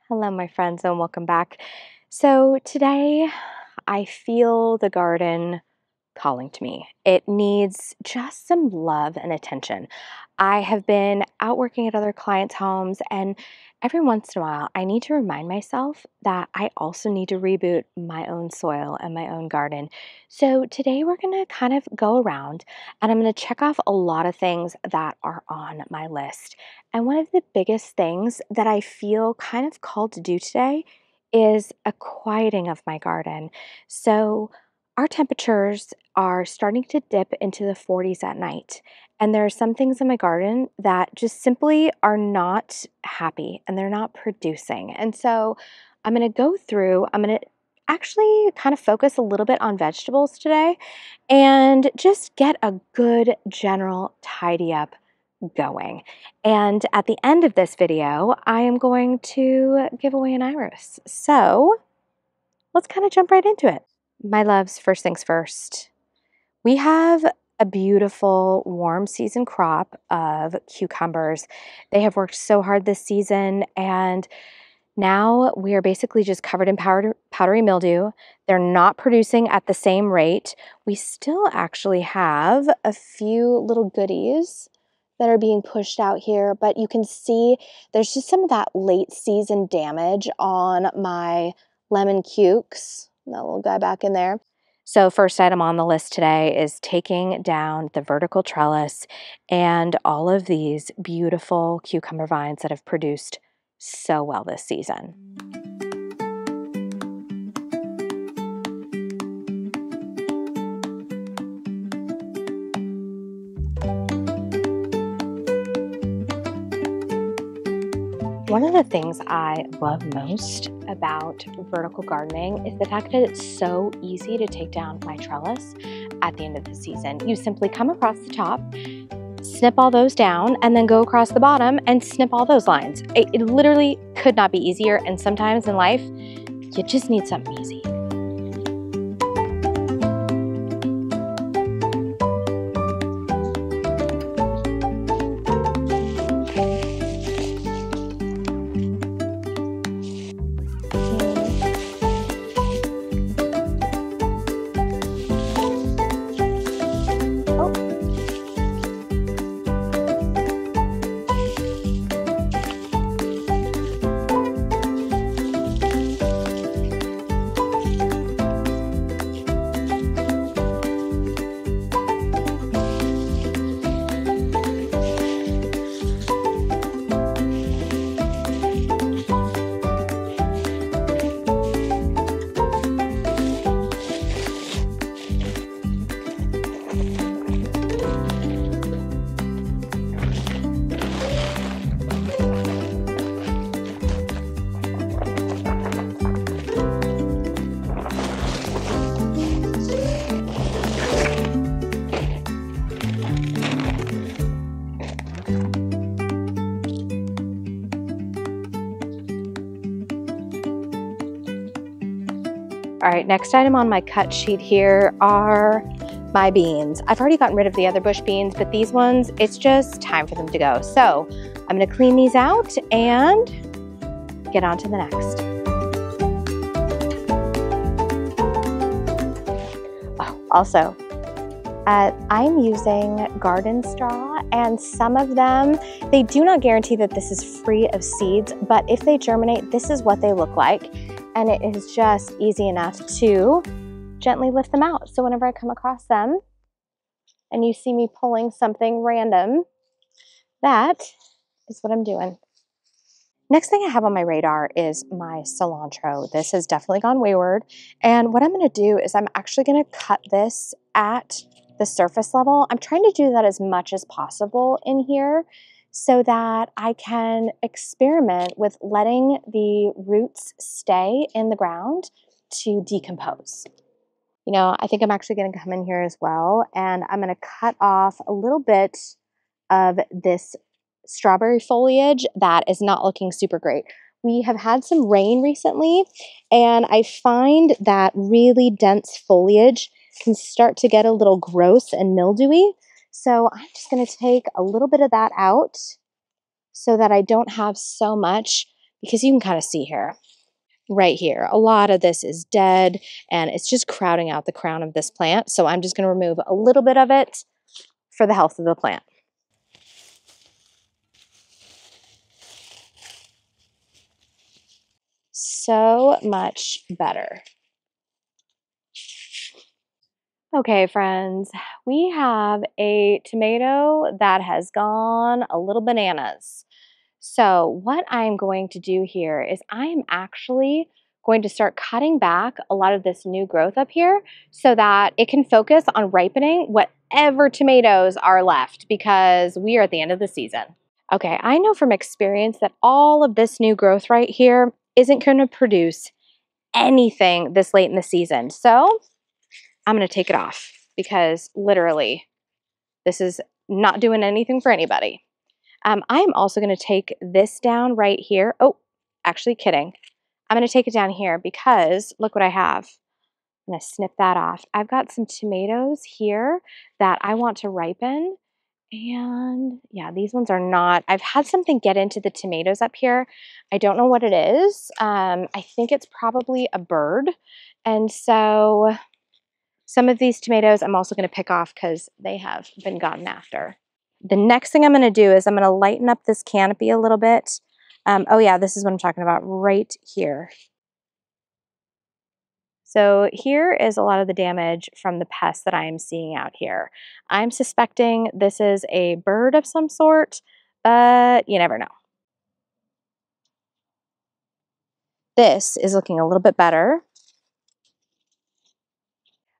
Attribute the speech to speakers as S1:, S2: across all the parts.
S1: Hello, my friends, and welcome back. So, today I feel the garden calling to me. It needs just some love and attention. I have been out working at other clients' homes, and every once in a while, I need to remind myself that I also need to reboot my own soil and my own garden. So, today we're going to kind of go around and I'm going to check off a lot of things that are on my list. And one of the biggest things that I feel kind of called to do today is a quieting of my garden. So, our temperatures are starting to dip into the 40s at night. And there are some things in my garden that just simply are not happy and they're not producing. And so I'm going to go through, I'm going to actually kind of focus a little bit on vegetables today and just get a good general tidy up going. And at the end of this video, I am going to give away an iris. So let's kind of jump right into it. My loves, first things first. We have a beautiful warm season crop of cucumbers. They have worked so hard this season and now we are basically just covered in powdery mildew. They're not producing at the same rate. We still actually have a few little goodies that are being pushed out here, but you can see there's just some of that late season damage on my lemon cukes. That little guy back in there. So first item on the list today is taking down the vertical trellis and all of these beautiful cucumber vines that have produced so well this season. One of the things I love most about vertical gardening is the fact that it's so easy to take down my trellis at the end of the season. You simply come across the top, snip all those down, and then go across the bottom and snip all those lines. It literally could not be easier, and sometimes in life, you just need something easy. All right, next item on my cut sheet here are my beans. I've already gotten rid of the other bush beans, but these ones, it's just time for them to go. So I'm gonna clean these out and get on to the next. Oh, also, I'm using garden straw, and some of them, they do not guarantee that this is free of seeds, but if they germinate, this is what they look like. And it is just easy enough to gently lift them out. So whenever I come across them and you see me pulling something random, that is what I'm doing. Next thing I have on my radar is my cilantro. This has definitely gone wayward. And what I'm gonna do is I'm actually gonna cut this at the surface level. I'm trying to do that as much as possible in here so that I can experiment with letting the roots stay in the ground to decompose. You know, I think I'm actually gonna come in here as well, and I'm gonna cut off a little bit of this strawberry foliage that is not looking super great. We have had some rain recently, and I find that really dense foliage can start to get a little gross and mildewy. So I'm just going to take a little bit of that out so that I don't have so much because you can kind of see here, right here, a lot of this is dead and it's just crowding out the crown of this plant. So I'm just going to remove a little bit of it for the health of the plant. So much better. Okay, friends, we have a tomato that has gone a little bananas. So what I'm going to do here is I am actually going to start cutting back a lot of this new growth up here so that it can focus on ripening whatever tomatoes are left, because we are at the end of the season. Okay, I know from experience that all of this new growth right here isn't going to produce anything this late in the season. So I'm going to take it off because literally this is not doing anything for anybody. I'm also going to take this down right here. Oh, actually kidding. I'm going to take it down here because look what I have. I'm going to snip that off. I've got some tomatoes here that I want to ripen. And yeah, these ones are not. I've had something get into the tomatoes up here. I don't know what it is. I think it's probably a bird. And so some of these tomatoes I'm also going to pick off because they have been gotten after. The next thing I'm going to do is I'm going to lighten up this canopy a little bit. Oh yeah, this is what I'm talking about right here. So here is a lot of the damage from the pests that I am seeing out here. I'm suspecting this is a bird of some sort, but you never know. This is looking a little bit better.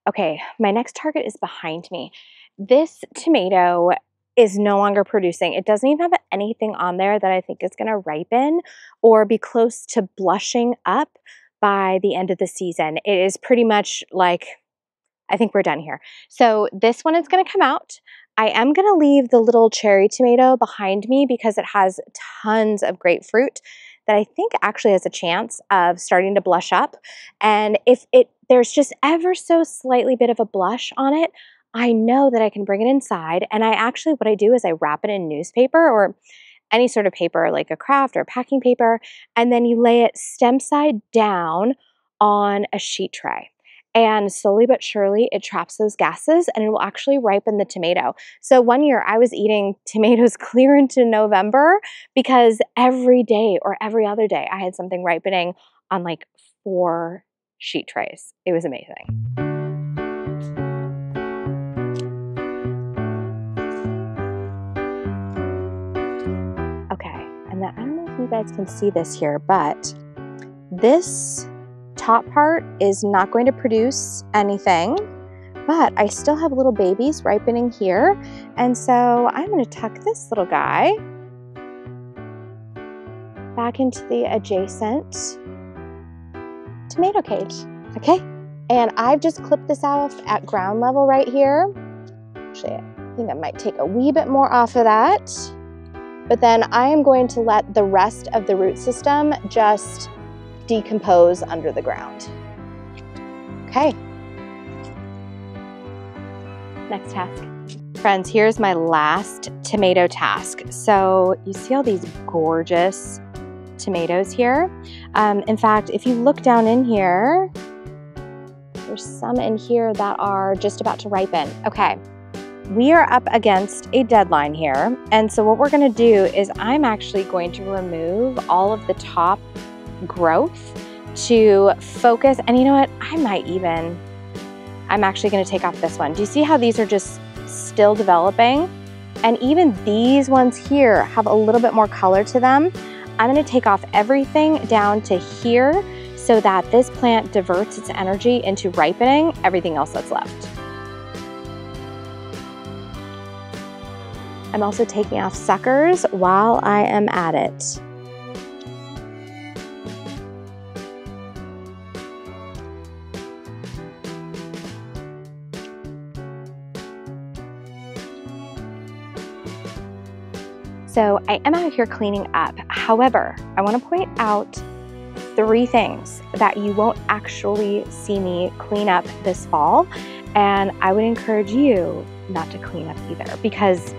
S1: Okay, my next target is behind me. This tomato is no longer producing. It doesn't even have anything on there that I think is going to ripen or be close to blushing up by the end of the season. It is pretty much like, I think we're done here. So this one is going to come out. I am going to leave the little cherry tomato behind me because it has tons of grapefruit that I think actually has a chance of starting to blush up. And if there's just ever so slightly bit of a blush on it, I know that I can bring it inside. And what I do is I wrap it in newspaper or any sort of paper like a craft or packing paper, and then you lay it stem side down on a sheet tray. And slowly but surely, it traps those gases and it will actually ripen the tomato. So one year I was eating tomatoes clear into November because every day or every other day I had something ripening on like 4 sheet trays. It was amazing. Okay, and then I don't know if you guys can see this here, but this top part is not going to produce anything, but I still have little babies ripening here. And so I'm going to tuck this little guy back into the adjacent tomato cage. Okay. And I've just clipped this out at ground level right here. Actually, I think I might take a wee bit more off of that, but then I am going to let the rest of the root system just decompose under the ground. Okay. Next task. Friends, here's my last tomato task. So you see all these gorgeous tomatoes here. In fact, if you look down in here, there's some in here that are just about to ripen. Okay. We are up against a deadline here. And so what we're going to do is I'm actually going to remove all of the top growth to focus. And you know what? I'm actually going to take off this one. Do you see how these are just still developing? And even these ones here have a little bit more color to them. I'm going to take off everything down to here so that this plant diverts its energy into ripening everything else that's left. I'm also taking off suckers while I am at it. So I am out here cleaning up. However, I want to point out 3 things that you won't actually see me clean up this fall. And I would encourage you not to clean up either, because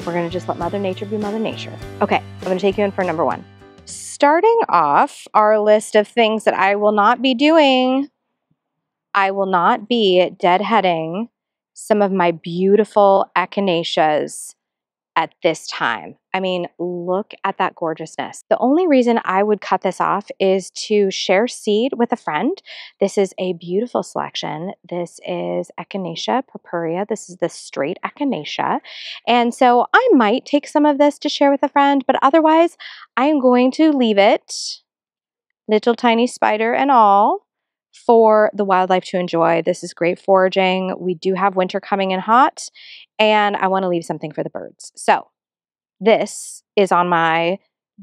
S1: we're going to just let Mother Nature be Mother Nature. Okay, I'm going to take you in for number 1. starting off our list of things that I will not be doing, I will not be deadheading some of my beautiful echinaceas at this time. I mean, look at that gorgeousness. The only reason I would cut this off is to share seed with a friend. This is a beautiful selection. This is Echinacea purpurea. This is the straight echinacea. And so I might take some of this to share with a friend, but otherwise I am going to leave it, little tiny spider and all, for the wildlife to enjoy. This is great foraging. We do have winter coming in hot, and I want to leave something for the birds. So this is on my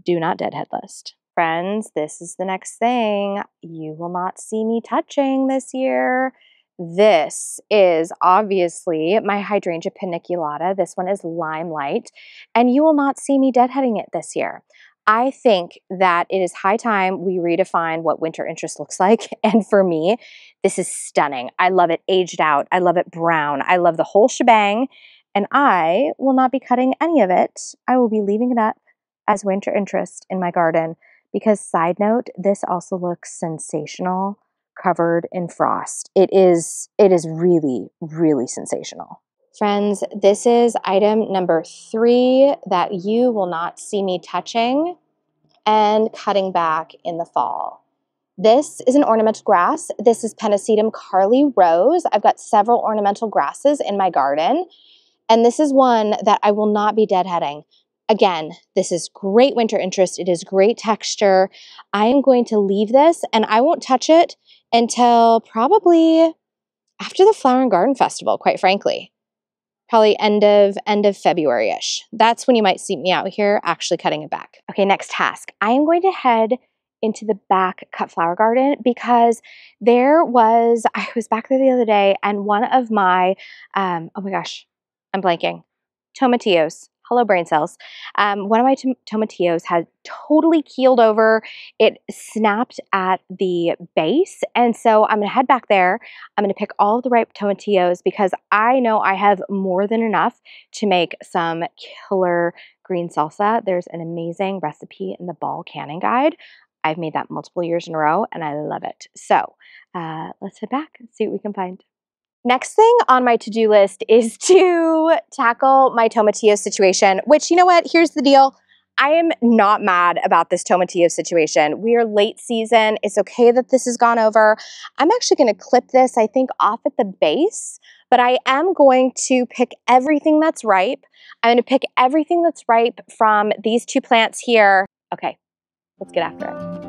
S1: do not deadhead list. Friends, this is the next thing you will not see me touching this year. This is obviously my hydrangea paniculata. This one is limelight, and you will not see me deadheading it this year. I think that it is high time we redefine what winter interest looks like. And for me, this is stunning. I love it aged out. I love it brown. I love the whole shebang. And I will not be cutting any of it. I will be leaving it up as winter interest in my garden because, side note, this also looks sensational covered in frost. It is really, really sensational. Friends, this is item number 3 that you will not see me touching and cutting back in the fall. This is an ornamental grass. This is Pennisetum Carly Rose. I've got several ornamental grasses in my garden, and this is one that I will not be deadheading. Again, this is great winter interest. It is great texture. I am going to leave this, and I won't touch it until probably after the Flower and Garden Festival, quite frankly. Probably end of February-ish. That's when you might see me out here actually cutting it back. Okay, next task. I am going to head into the back cut flower garden because I was back there the other day, and one of my, oh my gosh, I'm blanking, tomatillos. Hello, brain cells. One of my tomatillos had totally keeled over. It snapped at the base. And so I'm going to head back there. I'm going to pick all of the ripe tomatillos because I know I have more than enough to make some killer green salsa. There's an amazing recipe in the Ball Canning Guide. I've made that multiple years in a row, and I love it. So let's head back and see what we can find. Next thing on my to-do list is to tackle my tomatillo situation, which, you know what, here's the deal. I am not mad about this tomatillo situation. We are late season. It's okay that this has gone over. I'm actually going to clip this, I think, off at the base, but I am going to pick everything that's ripe. I'm going to pick everything that's ripe from these 2 plants here. Okay, let's get after it.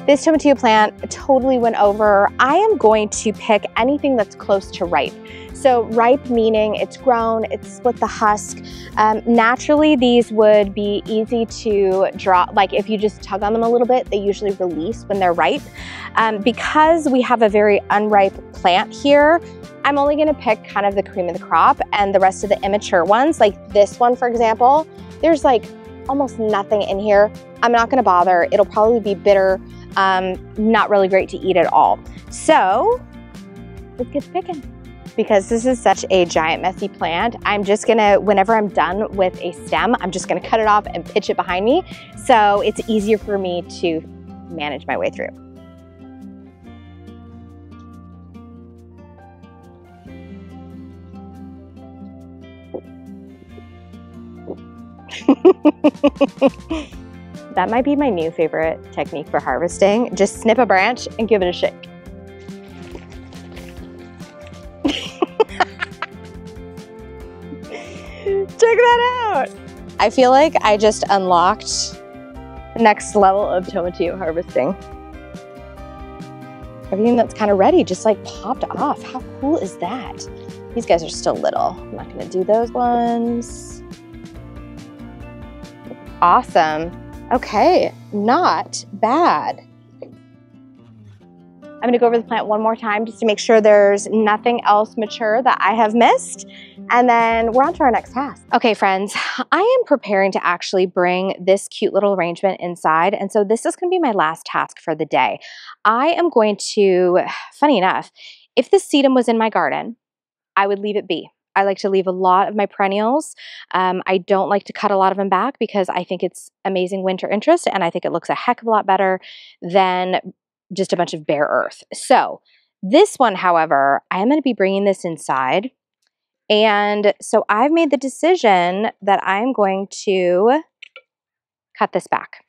S1: This tomatillo plant totally went over. I am going to pick anything that's close to ripe. So ripe meaning it's grown, it's split the husk. Naturally, these would be easy to draw. Like if you just tug on them a little bit, they usually release when they're ripe. Because we have a very unripe plant here, I'm only gonna pick kind of the cream of the crop, and the rest of the immature ones, like this one, for example, there's like almost nothing in here. I'm not gonna bother. It'll probably be bitter. Not really great to eat at all. So let's get picking. Because this is such a giant messy plant, I'm just gonna, whenever I'm done with a stem, I'm just gonna cut it off and pitch it behind me. So it's easier for me to manage my way through. That might be my new favorite technique for harvesting. Just snip a branch and give it a shake. Check that out. I feel like I just unlocked the next level of tomatillo harvesting. Everything that's kind of ready just like popped off. How cool is that? These guys are still little. I'm not gonna do those ones. Awesome. Okay, not bad. I'm gonna go over the plant one more time just to make sure there's nothing else mature that I have missed. And then we're on to our next task. Okay, friends, I am preparing to actually bring this cute little arrangement inside. And so this is gonna be my last task for the day. I am going to, funny enough, if this sedum was in my garden, I would leave it be. I like to leave a lot of my perennials. I don't like to cut a lot of them back because I think it's amazing winter interest and I think it looks a heck of a lot better than just a bunch of bare earth. So this one, however, I am going to be bringing this inside. And so I've made the decision that I'm going to cut this back.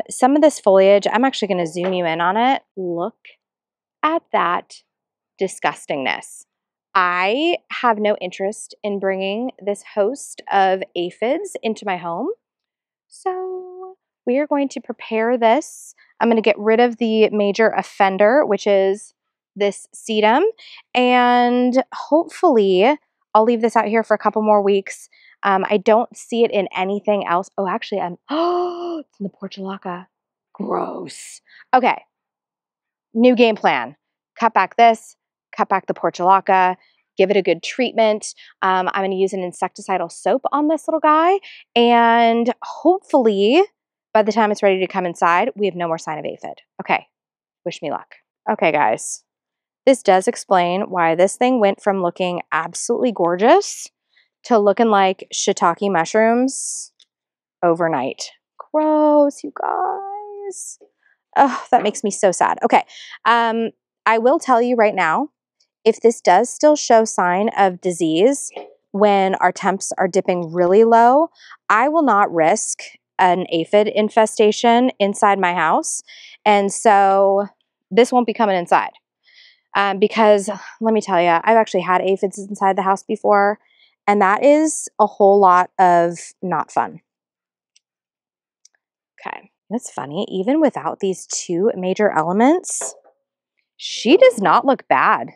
S1: Some of this foliage, I'm actually going to zoom you in on it. Look at that disgustingness. I have no interest in bringing this host of aphids into my home. So we are going to prepare this. I'm going to get rid of the major offender, which is this sedum, and hopefully I'll leave this out here for a couple more weeks. I don't see it in anything else. Oh, actually, oh, it's in the portulaca. Gross. Okay, new game plan. Cut back this, cut back the portulaca, give it a good treatment. I'm going to use an insecticidal soap on this little guy, and hopefully by the time it's ready to come inside, we have no more sign of aphid. Okay, wish me luck. Okay, guys, this does explain why this thing went from looking absolutely gorgeous to looking like shiitake mushrooms overnight. Gross, you guys. Oh, that makes me so sad. Okay, I will tell you right now, if this does still show sign of disease when our temps are dipping really low, I will not risk an aphid infestation inside my house. And so this won't be coming inside because let me tell you, I've actually had aphids inside the house before, and that is a whole lot of not fun. Okay. It's funny, even without these two major elements, she does not look bad.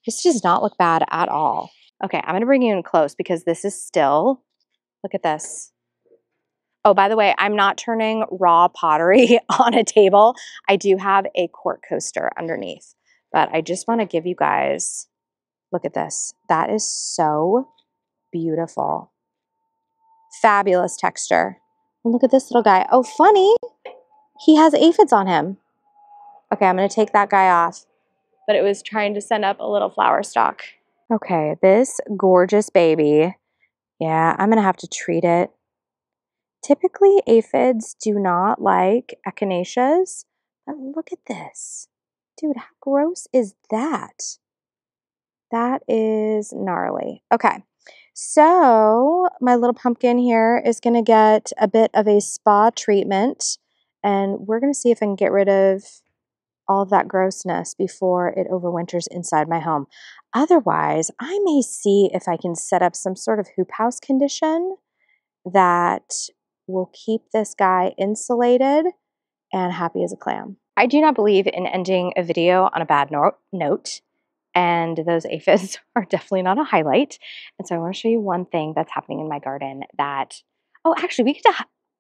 S1: This does not look bad at all. Okay, I'm gonna bring you in close because this is still, look at this. Oh, by the way, I'm not turning raw pottery on a table. I do have a quart coaster underneath, but I just wanna give you guys, look at this. That is so beautiful. Fabulous texture. And look at this little guy. Oh, funny. He has aphids on him. Okay, I'm going to take that guy off, but it was trying to send up a little flower stalk. Okay, this gorgeous baby, yeah, I'm going to have to treat it. Typically, aphids do not like echinaceas, but look at this. Dude, how gross is that? That is gnarly. Okay, so my little pumpkin here is going to get a bit of a spa treatment, and we're going to see if I can get rid of all of that grossness before it overwinters inside my home. Otherwise, I may see if I can set up some sort of hoop house condition that will keep this guy insulated and happy as a clam. I do not believe in ending a video on a bad note, and those aphids are definitely not a highlight. And so I want to show you one thing that's happening in my garden that, oh, actually we could,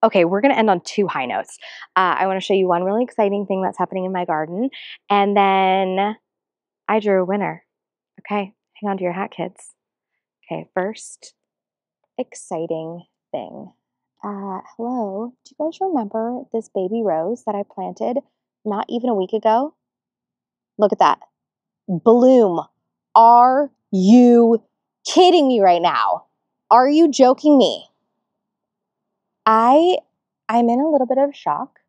S1: okay, we're going to end on two high notes. I want to show you one really exciting thing that's happening in my garden, and then I drew a winner. Okay, hang on to your hat, kids. Okay, first exciting thing. Hello, do you guys remember this baby rose that I planted not even a week ago? Look at that. Bloom. Are you kidding me right now? Are you joking me? I'm in a little bit of shock.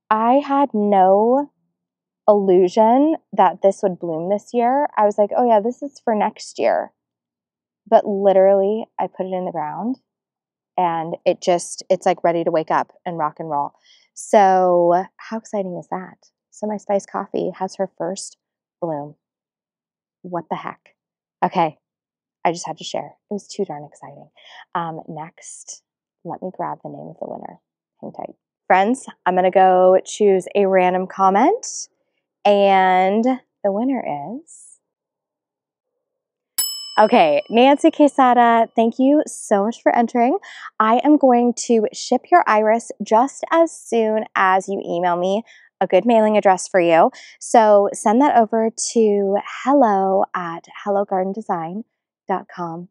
S1: I had no illusion that this would bloom this year. I was like, oh yeah, this is for next year. But literally, I put it in the ground and it's like ready to wake up and rock and roll. So how exciting is that? So my spiced coffee has her first bloom. What the heck? Okay, I just had to share. It was too darn exciting. Next, let me grab the name of the winner. Hang tight. Friends, I'm going to go choose a random comment, and the winner is... Okay, Nancy Quesada, thank you so much for entering. I am going to ship your iris just as soon as you email me a good mailing address for you. So send that over to hello@hellogardendesign.com.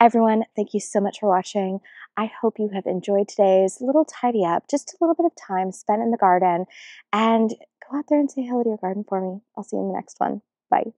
S1: Everyone, thank you so much for watching. I hope you have enjoyed today's little tidy up, just a little bit of time spent in the garden, and go out there and say hello to your garden for me. I'll see you in the next one. Bye.